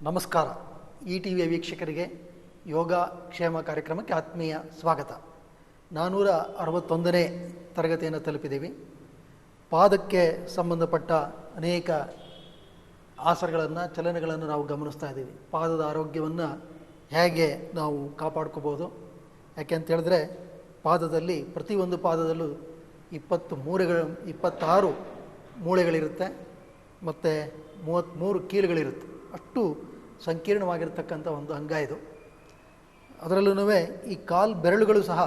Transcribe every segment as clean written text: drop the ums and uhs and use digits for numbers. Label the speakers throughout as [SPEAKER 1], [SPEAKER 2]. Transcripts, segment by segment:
[SPEAKER 1] ನಮಸ್ಕಾರ. ಈ ಟಿ ವಿಯ ವೀಕ್ಷಕರಿಗೆ ಯೋಗ ಕ್ಷೇಮ ಕಾರ್ಯಕ್ರಮಕ್ಕೆ ಆತ್ಮೀಯ ಸ್ವಾಗತ. 461ನೇ ತರಗತಿಯನ್ನು ತಲುಪಿದ್ದೀವಿ. ಪಾದಕ್ಕೆ ಸಂಬಂಧಪಟ್ಟ ಅನೇಕ ಆಸನಗಳನ್ನು, ಚಲನೆಗಳನ್ನು ನಾವು ಗಮನಿಸ್ತಾ ಇದ್ದೀವಿ. ಪಾದದ ಆರೋಗ್ಯವನ್ನು ಹೇಗೆ ನಾವು ಕಾಪಾಡ್ಕೋಬೋದು, ಯಾಕೆ ಅಂತ ಹೇಳಿದ್ರೆ ಪಾದದಲ್ಲಿ ಪ್ರತಿಯೊಂದು ಪಾದದಲ್ಲೂ 26 ಮೂಳೆಗಳಿರುತ್ತೆ ಮತ್ತು 33 ಕೀಲುಗಳಿರುತ್ತೆ. ಅಷ್ಟು ಸಂಕೀರ್ಣವಾಗಿರ್ತಕ್ಕಂಥ ಒಂದು ಅಂಗ ಇದು. ಅದರಲ್ಲೂ ಈ ಕಾಲು ಬೆರಳುಗಳು ಸಹ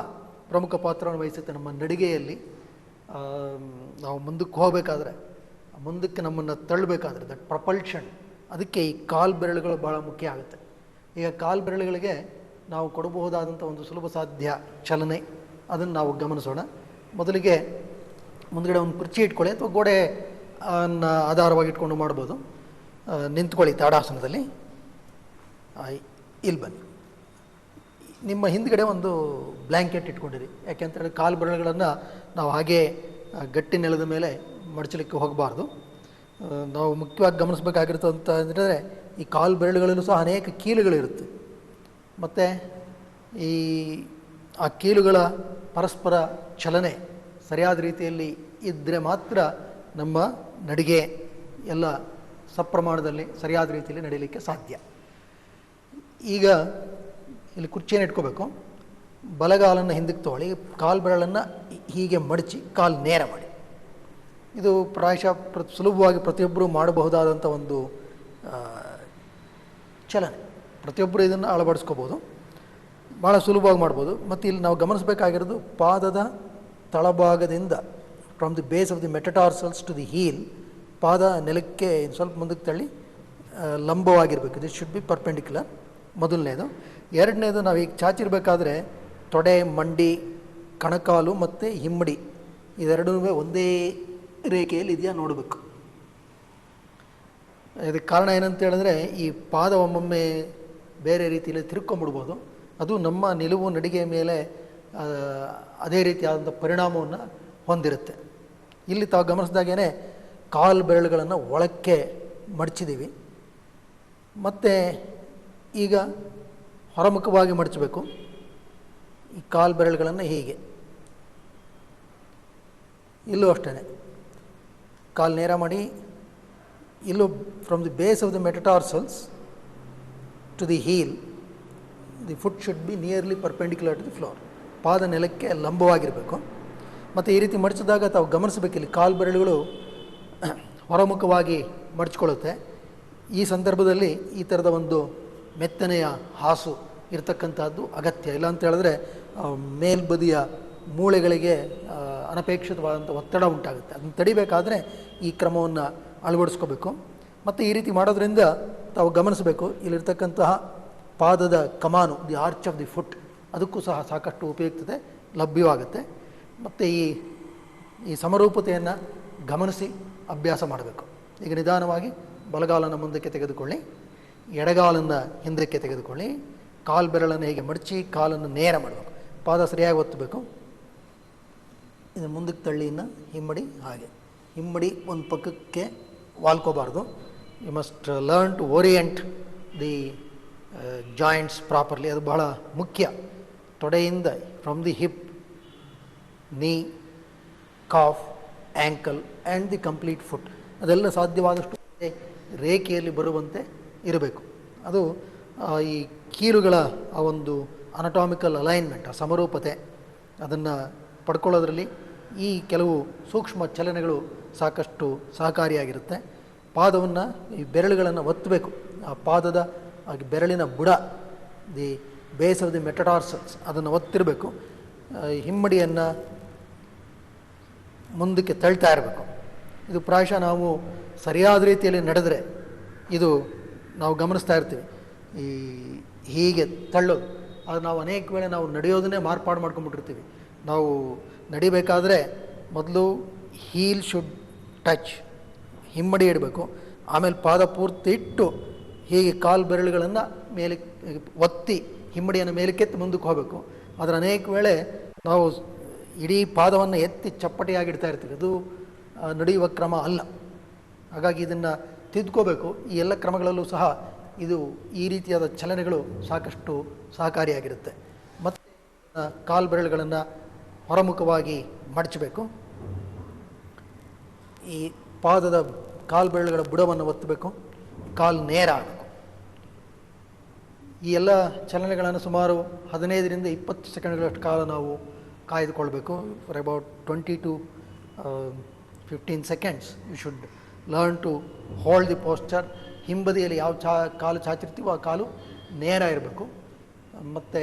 [SPEAKER 1] ಪ್ರಮುಖ ಪಾತ್ರವನ್ನು ವಹಿಸುತ್ತೆ. ನಮ್ಮ ನಡಿಗೆಯಲ್ಲಿ ನಾವು ಮುಂದಕ್ಕೆ ಹೋಗಬೇಕಾದ್ರೆ, ಮುಂದಕ್ಕೆ ನಮ್ಮನ್ನು ತಳ್ಳಬೇಕಾದ್ರೆ, ದಟ್ ಪ್ರಪಲ್ಷನ್, ಅದಕ್ಕೆ ಈ ಕಾಲು ಬೆರಳುಗಳು ಭಾಳ ಮುಖ್ಯ ಆಗುತ್ತೆ. ಈಗ ಕಾಲು ಬೆರಳುಗಳಿಗೆ ನಾವು ಕೊಡಬಹುದಾದಂಥ ಒಂದು ಸುಲಭ ಸಾಧ್ಯ ಚಲನೆ, ಅದನ್ನು ನಾವು ಗಮನಿಸೋಣ. ಮೊದಲಿಗೆ ಮುಂದುಗಡೆ ಒಂದು ಕುರ್ಚಿ ಇಟ್ಕೊಳ್ಳಿ ಅಥವಾ ಗೋಡೆ ಆಧಾರವಾಗಿ ಇಟ್ಕೊಂಡು ಮಾಡ್ಬೋದು. ನಿಂತ್ಕೊಳ್ಳಿ ತಾಡಾಸನದಲ್ಲಿ. ಇಲ್ಲಿ ಬನ್ನಿ. ನಿಮ್ಮ ಹಿಂದ್ಗಡೆ ಒಂದು ಬ್ಲ್ಯಾಂಕೆಟ್ ಇಟ್ಕೊಂಡಿರಿ. ಯಾಕೆಂತೇಳಿ ಕಾಲು ಬೆರಳುಗಳನ್ನು ನಾವು ಹಾಗೇ ಗಟ್ಟಿ ನೆಲದ ಮೇಲೆ ಮಡಚಲಿಕ್ಕೆ ಹೋಗಬಾರ್ದು. ನಾವು ಮುಖ್ಯವಾಗಿ ಗಮನಿಸಬೇಕಾಗಿರ್ತಂತ ಅಂದರೆ ಈ ಕಾಲು ಬೆರಳುಗಳಲ್ಲೂ ಸಹ ಅನೇಕ ಕೀಲುಗಳಿರುತ್ತೆ. ಮತ್ತು ಆ ಕೀಲುಗಳ ಪರಸ್ಪರ ಚಲನೆ ಸರಿಯಾದ ರೀತಿಯಲ್ಲಿ ಇದ್ದರೆ ಮಾತ್ರ ನಮ್ಮ ನಡಿಗೆ ಎಲ್ಲ ಸಪ್ರಮಾಣದಲ್ಲಿ ಸರಿಯಾದ ರೀತಿಯಲ್ಲಿ ನಡೀಲಿಕ್ಕೆ ಸಾಧ್ಯ. ಈಗ ಇಲ್ಲಿ ಕುರ್ಚಿಯನ್ನು ಇಟ್ಕೋಬೇಕು. ಬಲಗಾಲನ್ನು ಹಿಂದಕ್ಕೆ ತೊಗೊಳ್ಳಿ. ಕಾಲು ಬೆರಳನ್ನು ಹೀಗೆ ಮಡಚಿ ಕಾಲು ನೇರ ಮಾಡಿ. ಇದು ಪ್ರಾಯಶಃ ಸುಲಭವಾಗಿ ಪ್ರತಿಯೊಬ್ಬರು ಮಾಡಬಹುದಾದಂಥ ಒಂದು ಚಲನೆ. ಪ್ರತಿಯೊಬ್ಬರು ಇದನ್ನು ಅಳವಡಿಸ್ಕೋಬೋದು, ಭಾಳ ಸುಲಭವಾಗಿ ಮಾಡ್ಬೋದು. ಮತ್ತು ಇಲ್ಲಿ ನಾವು ಗಮನಿಸಬೇಕಾಗಿರೋದು ಪಾದದ ತಳಭಾಗದಿಂದ from the base of the metatarsals to the heel, ಪಾದ ನೆಲಕ್ಕೆ ಸ್ವಲ್ಪ ಮುಂದಕ್ಕೆ ತಳ್ಳಿ ಲಂಬವಾಗಿರಬೇಕು. ದಿಸ್ ಶುಡ್ ಬಿ ಪರ್ಪೆಂಡಿಕ್ಯುಲರ್, ಮೊದಲನೇದು. ಎರಡನೇದು, ನಾವು ಈಗ ಚಾಚಿರಬೇಕಾದ್ರೆ ತೊಡೆ, ಮಂಡಿ, ಕಣಕಾಲು ಮತ್ತು ಹಿಮ್ಮಡಿ ಇದೆರಡೂ ಒಂದೇ ರೇಖೆಯಲ್ಲಿ ಇದೆಯಾ ನೋಡಬೇಕು. ಇದಕ್ಕೆ ಕಾರಣ ಏನಂತ ಹೇಳಿದ್ರೆ ಈ ಪಾದ ಒಮ್ಮೊಮ್ಮೆ ಬೇರೆ ರೀತಿಯಲ್ಲಿ ತಿರ್ಕೊಂಬಿಡ್ಬೋದು. ಅದು ನಮ್ಮ ನಿಲುವು ನಡಿಗೆ ಮೇಲೆ ಅದೇ ರೀತಿಯಾದಂಥ ಪರಿಣಾಮವನ್ನು ಹೊಂದಿರುತ್ತೆ. ಇಲ್ಲಿ ತಾವು ಗಮನಿಸಿದಾಗೇ ಕಾಲು ಬೆರಳುಗಳನ್ನು ಒಳಕ್ಕೆ ಮಡಚಿದ್ದೀವಿ. ಮತ್ತು ಈಗ ಹೊರಮುಖವಾಗಿ ಮಡಚಬೇಕು. ಈ ಕಾಲು ಬೆರಳುಗಳನ್ನು ಹೀಗೆ, ಇಲ್ಲೂ ಅಷ್ಟೇ ಕಾಲು ನೇರ ಮಾಡಿ. ಇಲ್ಲೂ from the base of the metatarsals to the heel, the foot should be nearly perpendicular to the floor. ಪಾದ ನೆಲಕ್ಕೆ ಲಂಬವಾಗಿರಬೇಕು. ಮತ್ತು ಈ ರೀತಿ ಮಡಚಿದಾಗ ತಾವು ಗಮನಿಸಬೇಕು, ಇಲ್ಲಿ ಕಾಲು ಬೆರಳುಗಳು ಹೊರಮುಖವಾಗಿ ಮಡಚ್ಕೊಳ್ಳುತ್ತೆ. ಈ ಸಂದರ್ಭದಲ್ಲಿ ಈ ಥರದ ಒಂದು ಮೆತ್ತನೆಯ ಹಾಸು ಇರತಕ್ಕಂಥದ್ದು ಅಗತ್ಯ. ಇಲ್ಲ ಅಂತ ಹೇಳಿದ್ರೆ ಮೇಲ್ಬದಿಯ ಮೂಳೆಗಳಿಗೆ ಅನಪೇಕ್ಷಿತವಾದಂಥ ಒತ್ತಡ ಉಂಟಾಗುತ್ತೆ. ಅದನ್ನು ತಡಿಬೇಕಾದ್ರೆ ಈ ಕ್ರಮವನ್ನು ಅಳವಡಿಸ್ಕೋಬೇಕು. ಮತ್ತು ಈ ರೀತಿ ಮಾಡೋದ್ರಿಂದ ತಾವು ಗಮನಿಸಬೇಕು, ಇಲ್ಲಿರ್ತಕ್ಕಂತಹ ಪಾದದ ಕಮಾನು, the arch of the foot, ಅದಕ್ಕೂ ಸಹ ಸಾಕಷ್ಟು ಉಪಯುಕ್ತತೆ ಲಭ್ಯವಾಗುತ್ತೆ. ಮತ್ತು ಈ ಸಮರೂಪತೆಯನ್ನು ಗಮನಿಸಿ ಅಭ್ಯಾಸ ಮಾಡಬೇಕು. ಈಗ ನಿಧಾನವಾಗಿ ಬಲಗಾಲನ್ನು ಮುಂದಕ್ಕೆ ತೆಗೆದುಕೊಳ್ಳಿ, ಎಡಗಾಲನ್ನು ಹಿಂದಕ್ಕೆ ತೆಗೆದುಕೊಳ್ಳಿ, ಕಾಲು ಬೆರಳನ್ನು ಹೀಗೆ ಮಡಚಿ ಕಾಲನ್ನು ನೇರ ಮಾಡಬೇಕು. ಪಾದ ಸರಿಯಾಗಿ ಒತ್ತಬೇಕು. ಇದನ್ನು ಮುಂದಕ್ಕೆ ತಳ್ಳಿ, ಇನ್ನು ಹಿಮ್ಮಡಿ ಹಾಗೆ. ಹಿಮ್ಮಡಿ ಒಂದು ಪಕ್ಕಕ್ಕೆ ವಾಲ್ಕೋಬಾರ್ದು. You must learn to orient the joints properly. ಅದು ಬಹಳ ಮುಖ್ಯ. ತೊಡೆಯಿಂದ from the hip, knee, calf, ankle and the complete foot, ಅದೆಲ್ಲ ಸಾಧ್ಯವಾದಷ್ಟು ರೇಖೆಯಲ್ಲಿ ಬರುವಂತೆ ಇರಬೇಕು. ಅದು ಈ ಕೀಲುಗಳ ಆ ಒಂದು ಅನಟಾಮಿಕಲ್ ಅಲೈನ್ಮೆಂಟ್, ಆ ಸಮರೂಪತೆ, ಅದನ್ನು ಪಡ್ಕೊಳ್ಳೋದ್ರಲ್ಲಿ ಈ ಕೆಲವು ಸೂಕ್ಷ್ಮ ಚಲನೆಗಳು ಸಾಕಷ್ಟು ಸಹಕಾರಿಯಾಗಿರುತ್ತೆ. ಪಾದವನ್ನು, ಈ ಬೆರಳುಗಳನ್ನು ಒತ್ತಬೇಕು. ಆ ಪಾದದ ಬೆರಳಿನ ಬುಡ, ದಿ ಬೇಸ್ ಆಫ್ ದಿ ಮೆಟಟಾರ್ಸಲ್ಸ್, ಅದನ್ನು ಒತ್ತಿರಬೇಕು. ಹಿಮ್ಮಡಿಯನ್ನು ಮುಂದಕ್ಕೆ ತಳ್ತಾ ಇರಬೇಕು. ಇದು ಪ್ರಾಯಶಃ ನಾವು ಸರಿಯಾದ ರೀತಿಯಲ್ಲಿ ನಡೆದರೆ ಇದು ನಾವು ಗಮನಿಸ್ತಾ ಇರ್ತೀವಿ. ಹೀಗೆ ತಳ್ಳೋದು, ಅದು ನಾವು ಅನೇಕ ವೇಳೆ ನಾವು ನಡೆಯೋದನ್ನೇ ಮಾರ್ಪಾಡು ಮಾಡ್ಕೊಂಡ್ಬಿಟ್ಟಿರ್ತೀವಿ. ನಾವು ನಡಿಬೇಕಾದ್ರೆ ಮೊದಲು ಹೀಲ್ ಶುಡ್ ಟಚ್, ಹಿಮ್ಮಡಿ ಇಡಬೇಕು. ಆಮೇಲೆ ಪಾದ ಪೂರ್ತಿ ಇಟ್ಟು ಹೀಗೆ ಕಾಲು ಬೆರಳುಗಳನ್ನು ಮೇಲೆ ಒತ್ತಿ ಹಿಮ್ಮಡಿಯನ್ನು ಮೇಲಕ್ಕೆತ್ತಿ ಮುಂದಕ್ಕೆ ಹೋಗಬೇಕು. ಆದರೆ ಅನೇಕ ವೇಳೆ ನಾವು ಇಡೀ ಪಾದವನ್ನು ಎತ್ತಿ ಚಪ್ಪಟೆಯಾಗಿಡ್ತಾ ಇರ್ತೀವಿ. ಅದು ನಡೆಯುವ ಕ್ರಮ ಅಲ್ಲ. ಹಾಗಾಗಿ ಇದನ್ನು ತಿದ್ಕೋಬೇಕು. ಈ ಎಲ್ಲ ಕ್ರಮಗಳಲ್ಲೂ ಸಹ ಇದು ಈ ರೀತಿಯಾದ ಚಲನೆಗಳು ಸಾಕಷ್ಟು ಸಹಕಾರಿಯಾಗಿರುತ್ತೆ. ಮತ್ತು ಕಾಲು ಬೆರಳುಗಳನ್ನು ಹೊರಮುಖವಾಗಿ ಮಡಚಬೇಕು. ಈ ಪಾದದ ಕಾಲು ಬೆರಳುಗಳ ಬುಡವನ್ನು ಒತ್ತಬೇಕು. ಕಾಲು ನೇರ ಆಗಬೇಕು. ಈ ಎಲ್ಲ ಚಲನೆಗಳನ್ನು ಸುಮಾರು 15ರಿಂದ 20 ಸೆಕೆಂಡ್ಗಳಷ್ಟು ಕಾಲ ನಾವು ಕಾಯ್ದುಕೊಳ್ಬೇಕು. For about 20 to 15 seconds you should learn to hold the posture. ಹಿಂಬದಿಯಲ್ಲಿ ಯಾವ ಕಾಲು ಚಾಚಿರ್ತೀವೋ ಆ ಕಾಲು ನೇರ ಇರಬೇಕು. ಮತ್ತು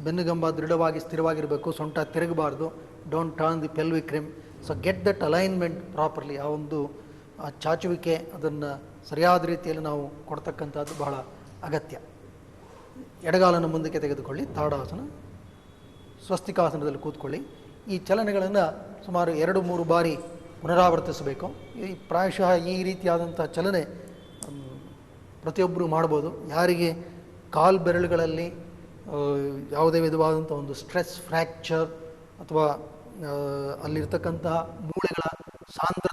[SPEAKER 1] ಬೆನ್ನುಗಂಬ ದೃಢವಾಗಿ ಸ್ಥಿರವಾಗಿರಬೇಕು. ಸೊಂಟ ತಿರುಗಬಾರ್ದು. Don't turn the pelvic rim. So get that alignment properly. ಆ ಒಂದು ಚಾಚುವಿಕೆ ಅದನ್ನು ಸರಿಯಾದ ರೀತಿಯಲ್ಲಿ ನಾವು ಕೊಡ್ತಕ್ಕಂಥದ್ದು ಬಹಳ ಅಗತ್ಯ. ಎಡಗಾಲನ್ನು ಮುಂದಕ್ಕೆ ತೆಗೆದುಕೊಳ್ಳಿ. ತಾಡಾಸನ, ಸ್ವಸ್ತಿಕಾಸನದಲ್ಲಿ ಕೂತ್ಕೊಳ್ಳಿ. ಈ ಚಲನೆಗಳನ್ನು ಸುಮಾರು 2-3 ಬಾರಿ ಪುನರಾವರ್ತಿಸಬೇಕು. ಈ ಪ್ರಾಯಶಃ ಈ ರೀತಿಯಾದಂಥ ಚಲನೆ ಪ್ರತಿಯೊಬ್ಬರು ಮಾಡ್ಬೋದು. ಯಾರಿಗೆ ಕಾಲು ಬೆರಳುಗಳಲ್ಲಿ ಯಾವುದೇ ವಿಧವಾದಂಥ ಒಂದು ಸ್ಟ್ರೆಸ್ ಫ್ರ್ಯಾಕ್ಚರ್ ಅಥವಾ ಅಲ್ಲಿರ್ತಕ್ಕಂತಹ ಮೂಳೆಗಳ ಸಾಂದ್ರತೆ